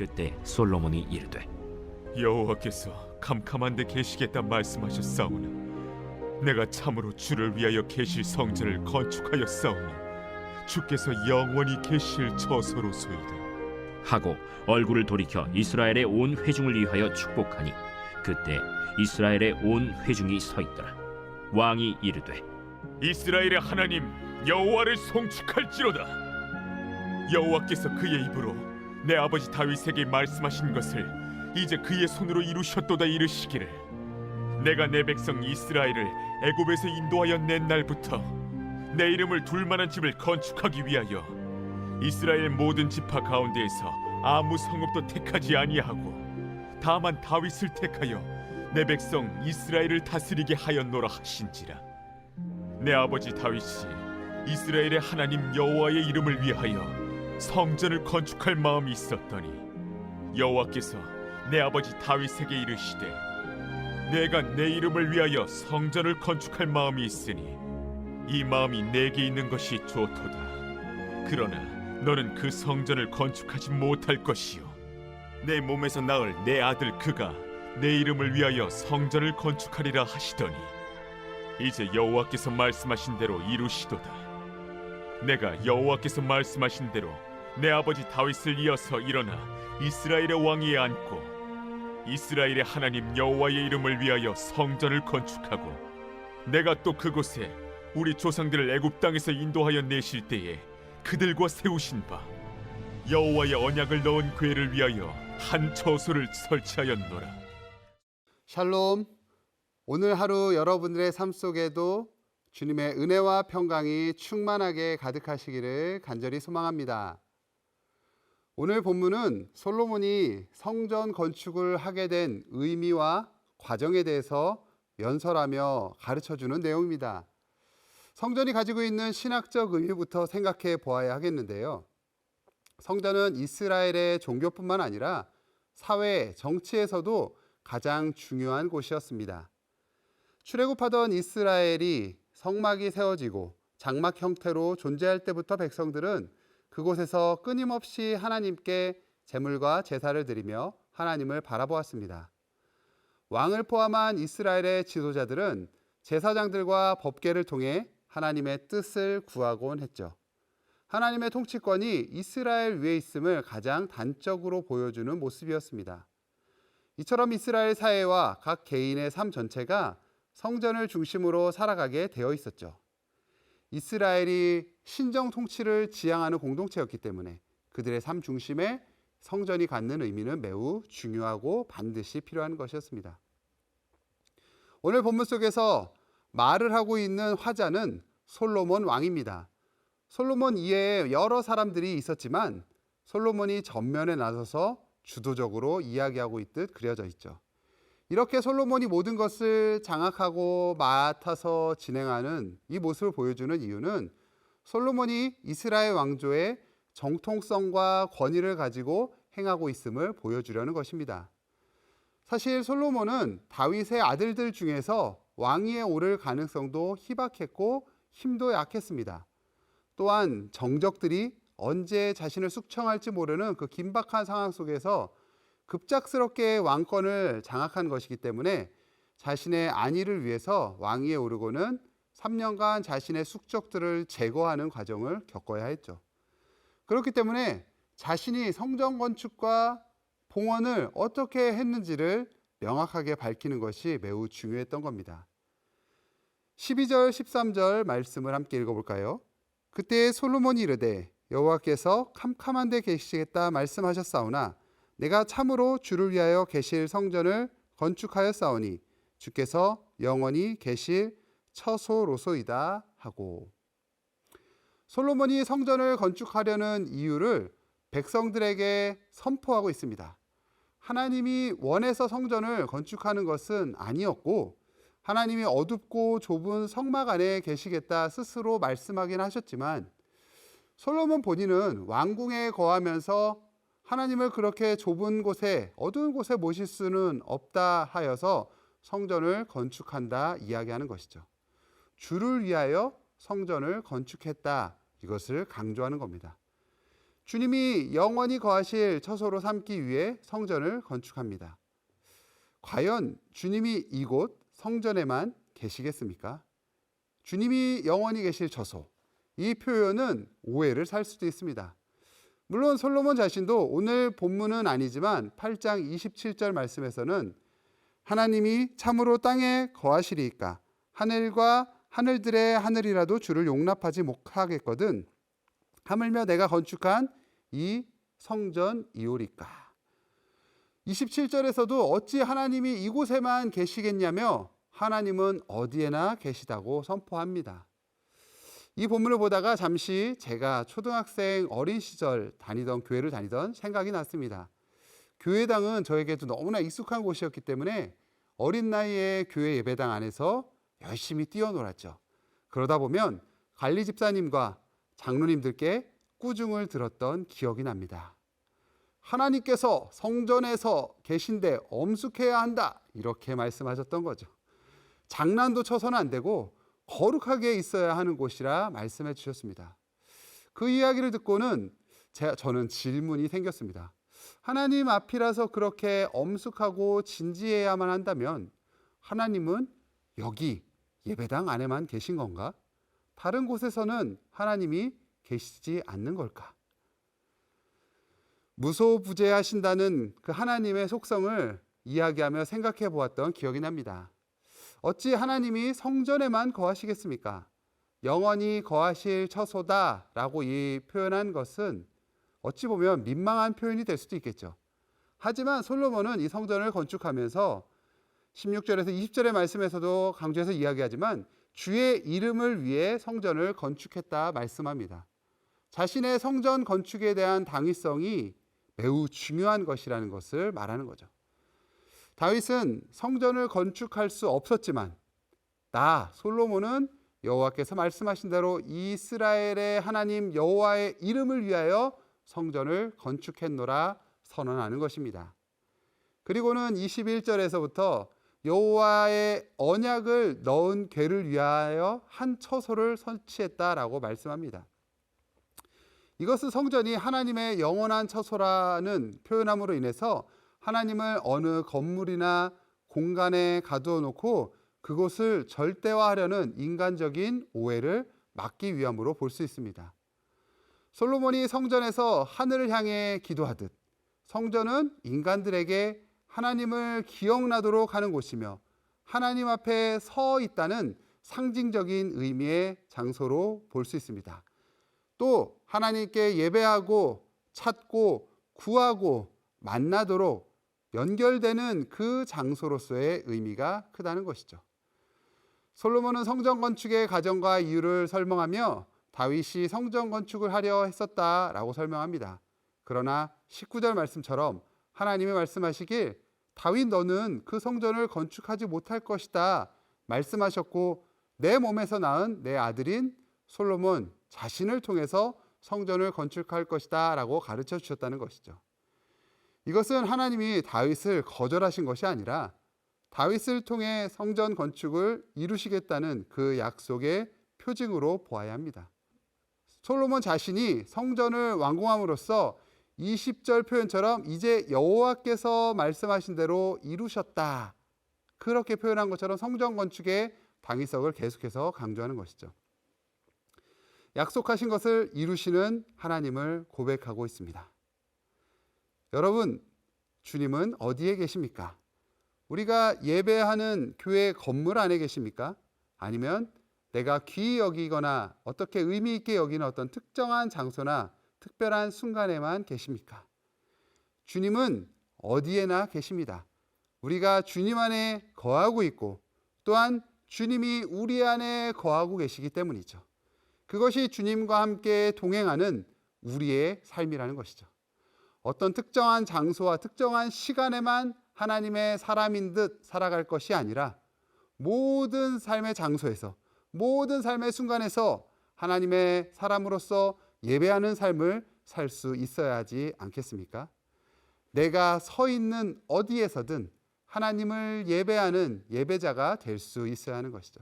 그때 솔로몬이 이르되 여호와께서 캄캄한 데 계시겠다 말씀하셨사오나 내가 참으로 주를 위하여 계실 성전을 건축하였사오니 주께서 영원히 계실 처소로소이다. 하고 얼굴을 돌이켜 이스라엘의 온 회중을 위하여 축복하니 그때 이스라엘의 온 회중이 서 있더라. 왕이 이르되 이스라엘의 하나님 여호와를 송축할지로다. 여호와께서 그의 입으로 내 아버지 다윗에게 말씀하신 것을 이제 그의 손으로 이루셨도다 이르시기를 내가 내 백성 이스라엘을 애굽에서 인도하여 낸 날부터 내 이름을 둘 만한 집을 건축하기 위하여 이스라엘 모든 지파 가운데에서 아무 성읍도 택하지 아니하고 다만 다윗을 택하여 내 백성 이스라엘을 다스리게 하였노라 하신지라. 내 아버지 다윗이 이스라엘의 하나님 여호와의 이름을 위하여 성전을 건축할 마음이 있었더니 여호와께서 내 아버지 다윗에게 이르시되 내가 내 이름을 위하여 성전을 건축할 마음이 있으니 이 마음이 내게 있는 것이 좋도다. 그러나 너는 그 성전을 건축하지 못할 것이요 내 몸에서 낳을 내 아들 그가 내 이름을 위하여 성전을 건축하리라 하시더니 이제 여호와께서 말씀하신 대로 이루시도다. 내가 여호와께서 말씀하신 대로 내 아버지 다윗을 이어서 일어나 이스라엘의 왕위에 앉고 이스라엘의 하나님 여호와의 이름을 위하여 성전을 건축하고 내가 또 그곳에 우리 조상들을 애굽 땅에서 인도하여 내실 때에 그들과 세우신 바 여호와의 언약을 넣은 궤를 위하여 한 처소를 설치하였노라. 샬롬. 오늘 하루 여러분들의 삶 속에도 주님의 은혜와 평강이 충만하게 가득하시기를 간절히 소망합니다. 오늘 본문은 솔로몬이 성전 건축을 하게 된 의미와 과정에 대해서 연설하며 가르쳐주는 내용입니다. 성전이 가지고 있는 신학적 의미부터 생각해 보아야 하겠는데요. 성전은 이스라엘의 종교뿐만 아니라 사회, 정치에서도 가장 중요한 곳이었습니다. 출애굽하던 이스라엘이 성막이 세워지고 장막 형태로 존재할 때부터 백성들은 그곳에서 끊임없이 하나님께 제물과 제사를 드리며 하나님을 바라보았습니다. 왕을 포함한 이스라엘의 지도자들은 제사장들과 법궤를 통해 하나님의 뜻을 구하곤 했죠. 하나님의 통치권이 이스라엘 위에 있음을 가장 단적으로 보여주는 모습이었습니다. 이처럼 이스라엘 사회와 각 개인의 삶 전체가 성전을 중심으로 살아가게 되어 있었죠. 이스라엘이 신정 통치를 지향하는 공동체였기 때문에 그들의 삶 중심에 성전이 갖는 의미는 매우 중요하고 반드시 필요한 것이었습니다. 오늘 본문 속에서 말을 하고 있는 화자는 솔로몬 왕입니다. 솔로몬 이외에 여러 사람들이 있었지만 솔로몬이 전면에 나서서 주도적으로 이야기하고 있듯 그려져 있죠. 이렇게 솔로몬이 모든 것을 장악하고 맡아서 진행하는 이 모습을 보여주는 이유는 솔로몬이 이스라엘 왕조의 정통성과 권위를 가지고 행하고 있음을 보여주려는 것입니다. 사실 솔로몬은 다윗의 아들들 중에서 왕위에 오를 가능성도 희박했고 힘도 약했습니다. 또한 정적들이 언제 자신을 숙청할지 모르는 그 긴박한 상황 속에서 급작스럽게 왕권을 장악한 것이기 때문에 자신의 안위를 위해서 왕위에 오르고는 3년간 자신의 숙적들을 제거하는 과정을 겪어야 했죠. 그렇기 때문에 자신이 성전 건축과 봉헌을 어떻게 했는지를 명확하게 밝히는 것이 매우 중요했던 겁니다. 12절 13절 말씀을 함께 읽어볼까요? 그때 솔로몬이 이르되 여호와께서 캄캄한 데 계시겠다 말씀하셨사오나 내가 참으로 주를 위하여 계실 성전을 건축하였사오니 주께서 영원히 계실 처소로소이다 하고, 솔로몬이 성전을 건축하려는 이유를 백성들에게 선포하고 있습니다. 하나님이 원해서 성전을 건축하는 것은 아니었고 하나님이 어둡고 좁은 성막 안에 계시겠다 스스로 말씀하긴 하셨지만 솔로몬 본인은 왕궁에 거하면서 하나님을 그렇게 좁은 곳에 어두운 곳에 모실 수는 없다 하여서 성전을 건축한다 이야기하는 것이죠. 주를 위하여 성전을 건축했다, 이것을 강조하는 겁니다. 주님이 영원히 거하실 처소로 삼기 위해 성전을 건축합니다. 과연 주님이 이곳 성전에만 계시겠습니까? 주님이 영원히 계실 처소, 이 표현은 오해를 살 수도 있습니다. 물론 솔로몬 자신도 오늘 본문은 아니지만 8장 27절 말씀에서는 하나님이 참으로 땅에 거하시리이까 하늘과 하늘들의 하늘이라도 주를 용납하지 못하겠거든 하물며 내가 건축한 이 성전이오리까. 27절에서도 어찌 하나님이 이곳에만 계시겠냐며 하나님은 어디에나 계시다고 선포합니다. 이 본문을 보다가 잠시 제가 초등학생 어린 시절 다니던 교회를 다니던 생각이 났습니다. 교회당은 저에게도 너무나 익숙한 곳이었기 때문에 어린 나이에 교회 예배당 안에서 열심히 뛰어놀았죠. 그러다 보면 관리 집사님과 장로님들께 꾸중을 들었던 기억이 납니다. 하나님께서 성전에서 계신데 엄숙해야 한다, 이렇게 말씀하셨던 거죠. 장난도 쳐서는 안 되고 거룩하게 있어야 하는 곳이라 말씀해 주셨습니다. 그 이야기를 듣고는 저는 질문이 생겼습니다. 하나님 앞이라서 그렇게 엄숙하고 진지해야만 한다면 하나님은 여기 예배당 안에만 계신 건가? 다른 곳에서는 하나님이 계시지 않는 걸까? 무소부재하신다는 그 하나님의 속성을 이야기하며 생각해 보았던 기억이 납니다. 어찌 하나님이 성전에만 거하시겠습니까? 영원히 거하실 처소다라고 이 표현한 것은 어찌 보면 민망한 표현이 될 수도 있겠죠. 하지만 솔로몬은 이 성전을 건축하면서 16절에서 20절의 말씀에서도 강조해서 이야기하지만 주의 이름을 위해 성전을 건축했다 말씀합니다. 자신의 성전 건축에 대한 당위성이 매우 중요한 것이라는 것을 말하는 거죠. 다윗은 성전을 건축할 수 없었지만 나 솔로몬은 여호와께서 말씀하신 대로 이스라엘의 하나님 여호와의 이름을 위하여 성전을 건축했노라 선언하는 것입니다. 그리고는 21절에서부터 여호와의 언약을 넣은 궤를 위하여 한 처소를 설치했다라고 말씀합니다. 이것은 성전이 하나님의 영원한 처소라는 표현함으로 인해서 하나님을 어느 건물이나 공간에 가두어 놓고 그곳을 절대화하려는 인간적인 오해를 막기 위함으로 볼 수 있습니다. 솔로몬이 성전에서 하늘을 향해 기도하듯 성전은 인간들에게 하나님을 기억나도록 하는 곳이며 하나님 앞에 서 있다는 상징적인 의미의 장소로 볼 수 있습니다. 또 하나님께 예배하고 찾고 구하고 만나도록 연결되는 그 장소로서의 의미가 크다는 것이죠. 솔로몬은 성전 건축의 과정과 이유를 설명하며 다윗이 성전 건축을 하려 했었다라고 설명합니다. 그러나 19절 말씀처럼 하나님이 말씀하시길 다윗 너는 그 성전을 건축하지 못할 것이다 말씀하셨고 내 몸에서 낳은 내 아들인 솔로몬 자신을 통해서 성전을 건축할 것이다 라고 가르쳐 주셨다는 것이죠. 이것은 하나님이 다윗을 거절하신 것이 아니라 다윗을 통해 성전 건축을 이루시겠다는 그 약속의 표징으로 보아야 합니다. 솔로몬 자신이 성전을 완공함으로써 20절 표현처럼 이제 여호와께서 말씀하신 대로 이루셨다, 그렇게 표현한 것처럼 성전 건축의 당위성을 계속해서 강조하는 것이죠. 약속하신 것을 이루시는 하나님을 고백하고 있습니다. 여러분, 주님은 어디에 계십니까? 우리가 예배하는 교회 건물 안에 계십니까? 아니면 내가 귀히 여기거나 어떻게 의미 있게 여기는 어떤 특정한 장소나 특별한 순간에만 계십니까? 주님은 어디에나 계십니다. 우리가 주님 안에 거하고 있고 또한 주님이 우리 안에 거하고 계시기 때문이죠. 그것이 주님과 함께 동행하는 우리의 삶이라는 것이죠. 어떤 특정한 장소와 특정한 시간에만 하나님의 사람인 듯 살아갈 것이 아니라 모든 삶의 장소에서 모든 삶의 순간에서 하나님의 사람으로서 예배하는 삶을 살 수 있어야 하지 않겠습니까? 내가 서 있는 어디에서든 하나님을 예배하는 예배자가 될 수 있어야 하는 것이죠.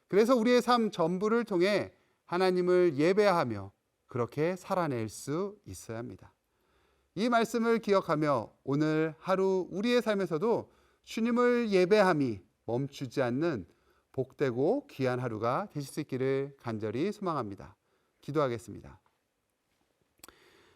그래서 우리의 삶 전부를 통해 하나님을 예배하며 그렇게 살아낼 수 있어야 합니다. 이 말씀을 기억하며 오늘 하루 우리의 삶에서도 주님을 예배함이 멈추지 않는 복되고 귀한 하루가 되실 수 있기를 간절히 소망합니다. 기도하겠습니다.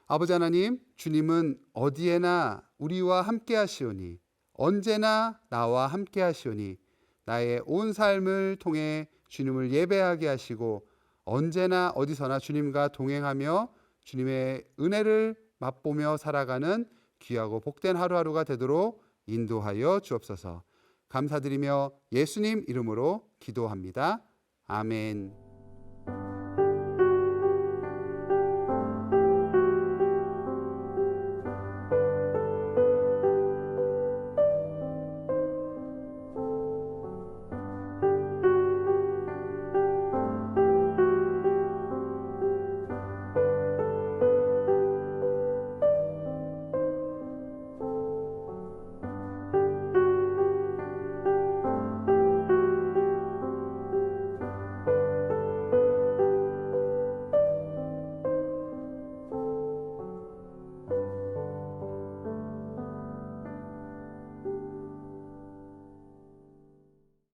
아버지 하나님, 주님은 어디에나 우리와 함께 하시오니 언제나 나와 함께 하시오니 나의 온 삶을 통해 주님을 예배하게 하시고 언제나 어디서나 주님과 동행하며 주님의 은혜를 맛보며 살아가는 귀하고 복된 하루하루가 되도록 인도하여 주옵소서. 감사드리며 예수님 이름으로 기도합니다. 아멘.